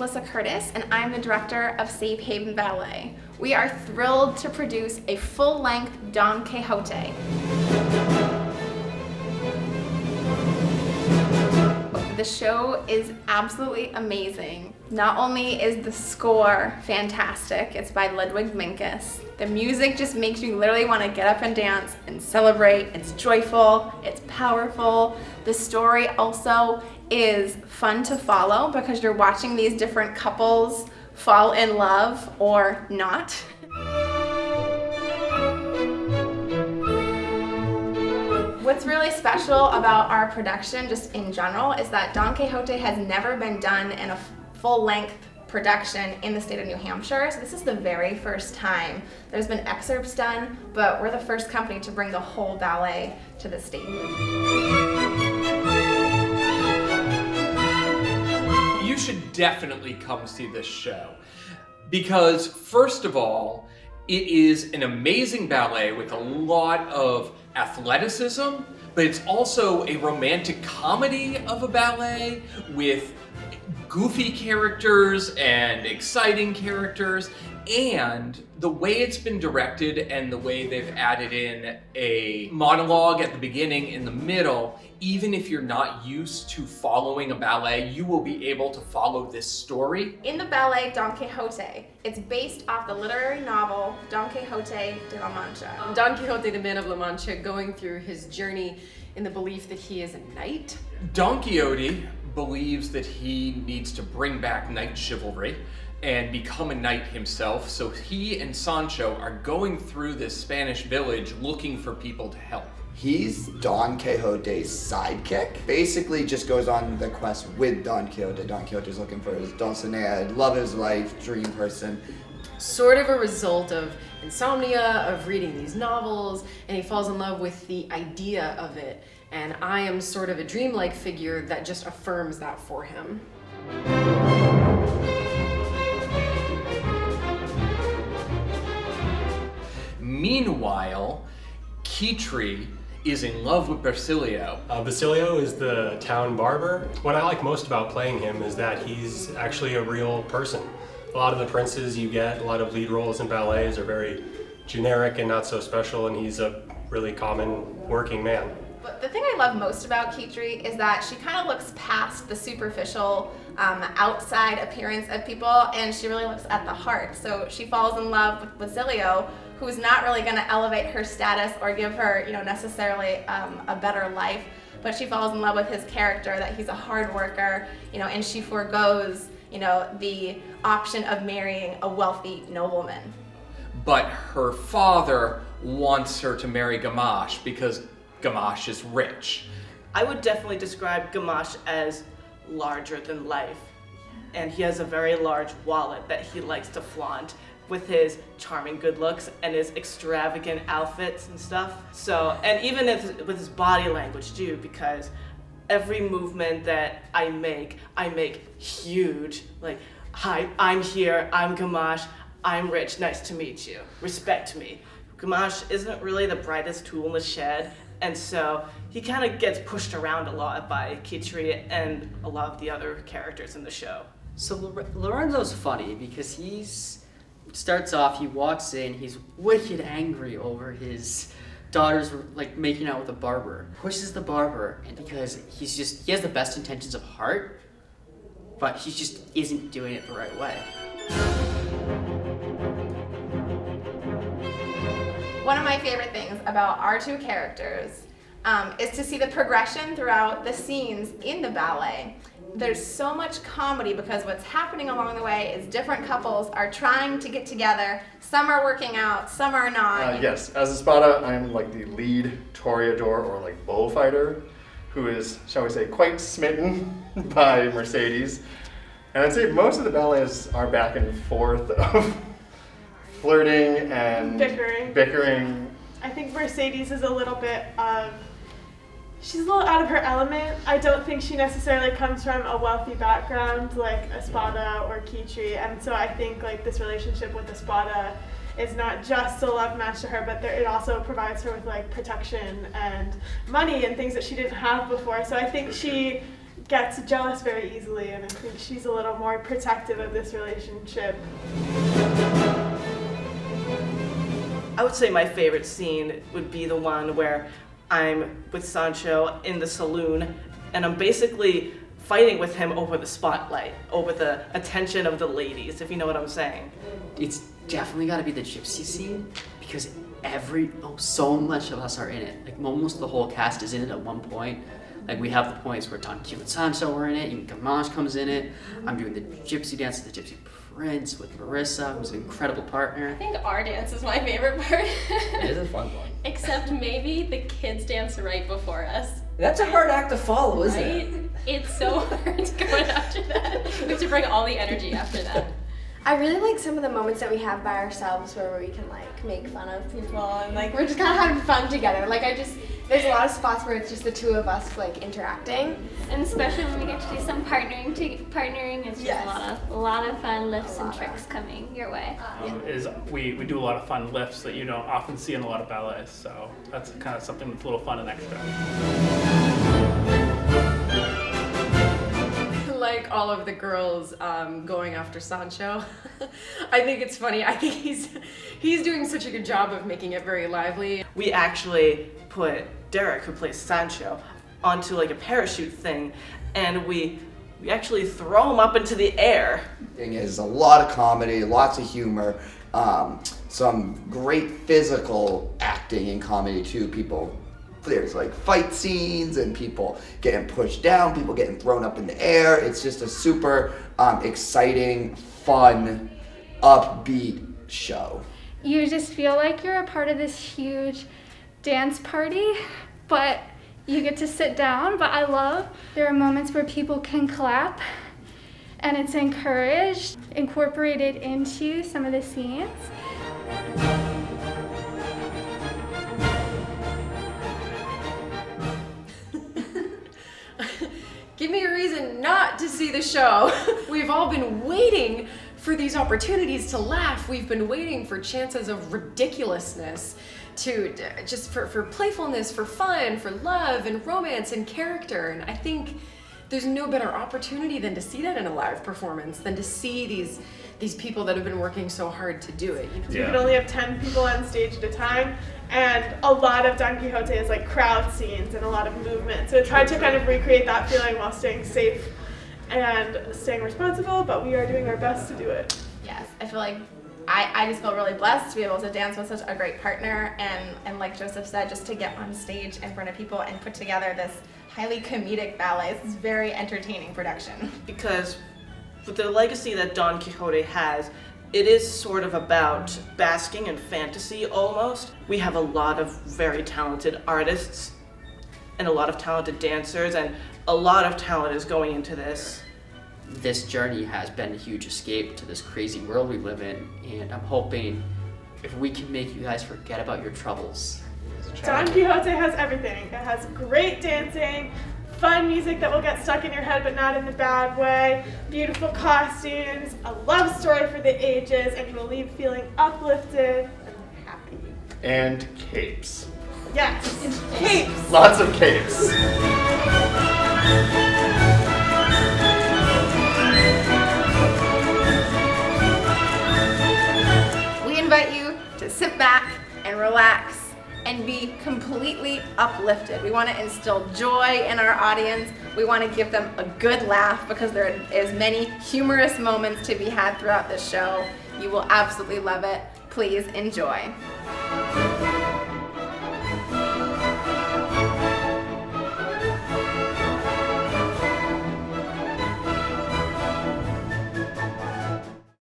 Melissa Curtis, and I'm the director of Safe Haven Ballet. We are thrilled to produce a full-length Don Quixote. The show is absolutely amazing. Not only is the score fantastic, it's by Ludwig Minkus. The music just makes you literally want to get up and dance and celebrate. It's joyful, it's powerful. The story also is fun to follow because you're watching these different couples fall in love or not. What's really special about our production, just in general, is that Don Quixote has never been done in a full-length production in the state of New Hampshire. So this is the very first time. There's been excerpts done, but we're the first company to bring the whole ballet to the state. You should definitely come see this show because, first of all, it is an amazing ballet with a lot of athleticism, but it's also a romantic comedy of a ballet with goofy characters and exciting characters, and the way it's been directed and the way they've added in a monologue at the beginning, in the middle, even if you're not used to following a ballet, you will be able to follow this story. In the ballet Don Quixote, it's based off the literary novel Don Quixote de la Mancha. Don Quixote, the man of La Mancha, going through his journey in the belief that he is a knight. Don Quixote believes that he needs to bring back knight chivalry and become a knight himself, so he and Sancho are going through this Spanish village looking for people to help. He's Don Quixote's sidekick. Basically just goes on the quest with Don Quixote. Don Quixote's looking for his Dulcinea, love of his life, dream person. Sort of a result of insomnia, of reading these novels, and he falls in love with the idea of it. And I am sort of a dreamlike figure that just affirms that for him. Meanwhile, Kitri is in love with Basilio. Basilio is the town barber. What I like most about playing him is that he's actually a real person. A lot of the princes you get, a lot of lead roles in ballets are very generic and not so special, and he's a really common working man. But the thing I love most about Kitri is that she kind of looks past the superficial outside appearance of people, and she really looks at the heart. So she falls in love with Basilio, who's not really going to elevate her status or give her, necessarily a better life, but she falls in love with his character, that he's a hard worker, and she forgoes, the option of marrying a wealthy nobleman. But her father wants her to marry Gamache because Gamache is rich. I would definitely describe Gamache as larger than life. And he has a very large wallet that he likes to flaunt with his charming good looks and his extravagant outfits and stuff. So, and even with his body language too, because every movement that I make huge. Like, hi, I'm here, I'm Gamache, I'm rich, nice to meet you, respect me. Gamache isn't really the brightest tool in the shed, and so he kind of gets pushed around a lot by Kitri and a lot of the other characters in the show. So Lorenzo's funny because he walks in, he's wicked angry over his daughter's making out with a barber. Pushes the barber, and because he has the best intentions of heart, but he just isn't doing it the right way. One of my favorite things about our two characters is to see the progression throughout the scenes in the ballet. There's so much comedy because what's happening along the way is different couples are trying to get together. Some are working out, some are not. Yes, as Espada, I'm the lead toreador or bullfighter, who is, shall we say, quite smitten by Mercedes. And I'd say most of the ballets are back and forth of flirting and bickering. I think Mercedes is a little bit she's a little out of her element. I don't think she necessarily comes from a wealthy background like Espada or Kitri, and so I think this relationship with Espada is not just a love match to her, but it also provides her with protection and money and things that she didn't have before. So I think she gets jealous very easily, and I think she's a little more protective of this relationship. I would say my favorite scene would be the one where I'm with Sancho in the saloon and I'm basically fighting with him over the spotlight, over the attention of the ladies, if you know what I'm saying. It's definitely got to be the gypsy scene because so much of us are in it. Like almost the whole cast is in it at one point. Like we have the points where Don Quixote and Sancho were in it, even Gamache comes in it. I'm doing the gypsy dance with the gypsy prince with Marissa, who's an incredible partner. I think our dance is my favorite part. It is a fun one. Except maybe the kids dance right before us. That's a hard act to follow, isn't Right? it? It's so hard to go in after that. We have to bring all the energy after that. I really like some of the moments that we have by ourselves where we can like make fun of people and like we're just kind of having fun together. Like there's a lot of spots where it's just the two of us like interacting. And especially when we get to do some partnering, it's just Yes. a lot of fun lifts and tricks coming your way. We do a lot of fun lifts that you don't often see in a lot of ballets, so that's kind of something that's a little fun and extra. Like all of the girls going after Sancho. I think it's funny. I think he's doing such a good job of making it very lively. We actually put Derek, who plays Sancho, onto like a parachute thing, and we actually throw him up into the air. Thing is a lot of comedy, lots of humor, some great physical acting in comedy too. There's like fight scenes and people getting pushed down, people getting thrown up in the air. It's just a super exciting, fun, upbeat show. You just feel like you're a part of this huge dance party, but you get to sit down. But I love there are moments where people can clap and it's encouraged, incorporated into some of the scenes. Give me a reason not to see the show. We've all been waiting for these opportunities to laugh. We've been waiting for chances of ridiculousness, to just for playfulness, for fun, for love and romance and character. And I think there's no better opportunity than to see that in a live performance, than to see these people that have been working so hard to do it. You can only have 10 people on stage at a time, and a lot of Don Quixote is like crowd scenes and a lot of movement. So it's hard to kind of recreate that feeling while staying safe and staying responsible, but we are doing our best to do it. Yes, I feel like I just feel really blessed to be able to dance with such a great partner, and like Joseph said, just to get on stage in front of people and put together this highly comedic ballet. It's a very entertaining production. Because with the legacy that Don Quixote has, it is sort of about basking in fantasy almost. We have a lot of very talented artists and a lot of talented dancers, and a lot of talent is going into this. This journey has been a huge escape to this crazy world we live in, and I'm hoping if we can make you guys forget about your troubles. Don Quixote has everything. It has great dancing, fun music that will get stuck in your head but not in the bad way, beautiful costumes, a love story for the ages, and you will leave feeling uplifted and happy. And capes. Yes, capes. Lots of capes. We invite you to sit back and relax and be completely uplifted. We want to instill joy in our audience. We want to give them a good laugh because there is many humorous moments to be had throughout this show. You will absolutely love it. Please enjoy.